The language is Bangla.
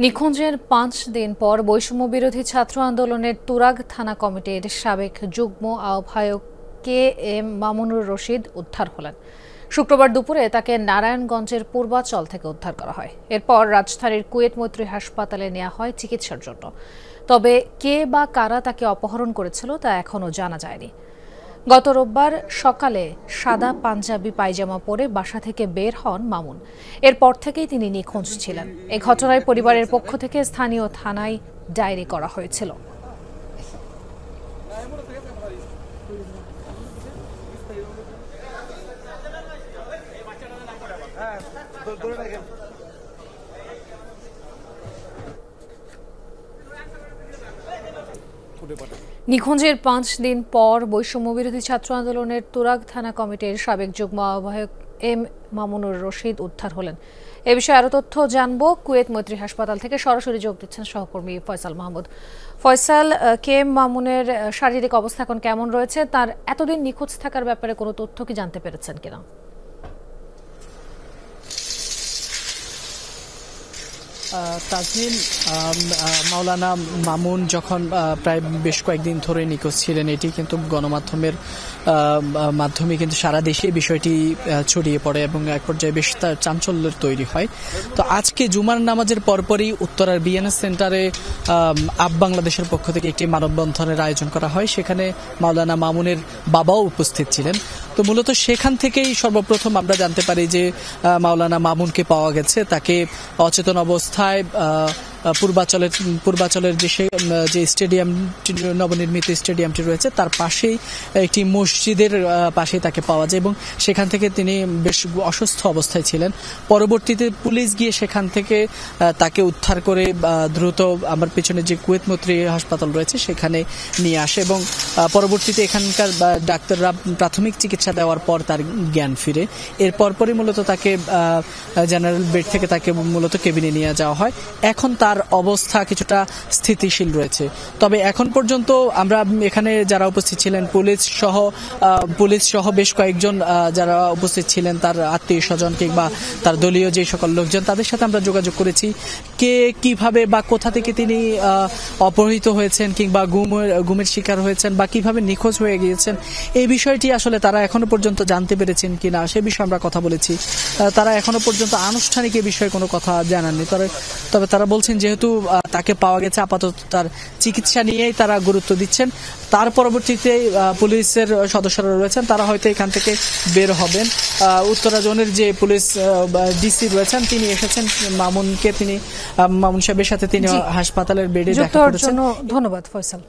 নিখোঁজের ৫ দিন পর বৈষম্য বিরোধী ছাত্র আন্দোলনের তুরাগ থানা কমিটির সাবেক যুগ্ম আহ্বায়ক কে এম মামুনুর রশিদ উদ্ধার হলেন। শুক্রবার দুপুরে তাকে নারায়ণগঞ্জের পূর্বাচল থেকে উদ্ধার করা হয়। এরপর রাজধানীর কুয়েত মৈত্রী হাসপাতালে নেওয়া হয় চিকিৎসার জন্য। তবে কে বা কারা তাকে অপহরণ করেছিল তা এখনও জানা যায়নি। গত রোববার সকালে সাদা পাঞ্জাবি পায়জামা পরে বাসা থেকে বের হন মামুন। এরপর থেকেই তিনি নিখোঁজ ছিলেন। এই ঘটনায় পরিবারের পক্ষ থেকে স্থানীয় থানায় ডায়েরি করা হয়েছিল। নিখোঁজের ৫ দিন পর বৈষম্য বিরোধী ছাত্র আন্দোলনের তুরাগ থানা কমিটির সাবেক যুগ্ম আহ্বায়ক এম মামুনুর রশিদ উদ্ধার হলেন। এ বিষয়ে আরও তথ্য জানব কুয়েত মৈত্রী হাসপাতাল থেকে সরাসরি যোগ দিচ্ছেন সহকর্মী ফয়সাল মাহমুদ। ফয়সাল, কে এম মামুনের শারীরিক অবস্থা এখন কেমন রয়েছে? তার এতদিন নিখোঁজ থাকার ব্যাপারে কোনো তথ্য কি জানতে পেরেছেন কিনা? তাজনীন, মাওলানা মামুন যখন প্রায় বেশ কয়েকদিন ধরে নিখোঁজ ছিলেন, এটি কিন্তু গণমাধ্যমের মাধ্যমে কিন্তু সারা দেশে বিষয়টি ছড়িয়ে পড়ে এবং এক পর্যায়ে বেশ চাঞ্চল্যের তৈরি হয়। তো আজকে জুমার নামাজের পরপরই উত্তরার বিএনএস সেন্টারে আপ বাংলাদেশের পক্ষ থেকে একটি মানববন্ধনের আয়োজন করা হয়। সেখানে মাওলানা মামুনের বাবাও উপস্থিত ছিলেন। তো মূলত সেখান থেকেই সর্বপ্রথম আমরা জানতে পারি যে মাওলানা মামুনকে পাওয়া গেছে। তাকে অচেতন অবস্থায় পূর্বাচলের যে স্টেডিয়ামটি, নবনির্মিত স্টেডিয়ামটি রয়েছে তার পাশেই একটি মসজিদের পাশেই তাকে পাওয়া যায় এবং সেখান থেকে তিনি বেশ অসুস্থ অবস্থায় ছিলেন। পরবর্তীতে পুলিশ গিয়ে সেখান থেকে তাকে উদ্ধার করে দ্রুত আমার পিছনে যে কুয়েত মৈত্রী হাসপাতাল রয়েছে সেখানে নিয়ে আসে এবং পরবর্তীতে এখানকার ডাক্তাররা প্রাথমিক চিকিৎসা দেওয়ার পর তার জ্ঞান ফিরে। এর পরপরই মূলত তাকে জেনারেল বেড থেকে তাকে মূলত কেবিনে নিয়ে যাওয়া হয়। এখন তার অবস্থা কিছুটা স্থিতিশীল রয়েছে। তবে এখন পর্যন্ত আমরা এখানে যারা উপস্থিত ছিলেন, পুলিশ সহ বেশ কয়েকজন যারা উপস্থিত ছিলেন, তার আত্মীয় স্বজন কিংবা তার দলীয় যে সকল লোকজন, তাদের সাথে আমরা যোগাযোগ করেছি। কে কিভাবে বা কোথা থেকে তিনি অপহৃত হয়েছেন কিংবা গুমের শিকার হয়েছেন বা কিভাবে নিখোঁজ হয়ে গিয়েছেন, এই বিষয়টি আসলে তারা এখনো পর্যন্ত জানতে পেরেছেন কিনা সে বিষয়ে আমরা কথা বলেছি। তারা এখনো পর্যন্ত আনুষ্ঠানিক এ বিষয়ে কোনো কথা জানাননি। তবে তারা বলছেন যেহেতু তাকে পাওয়া গেছে, আপাতত তার চিকিৎসা নিয়েই তারা গুরুত্ব দিচ্ছেন। তার পরবর্তীতে পুলিশের সদস্যরা রয়েছেন, তারা হয়তো এখান থেকে বের হবেন। উত্তরা জোনের যে পুলিশ ডিসি রয়েছেন তিনি এসেছেন মামুন সাহেবের সাথে, তিনি হাসপাতালের বেডে দেখা করেছেন। ধন্যবাদ ফয়সাল।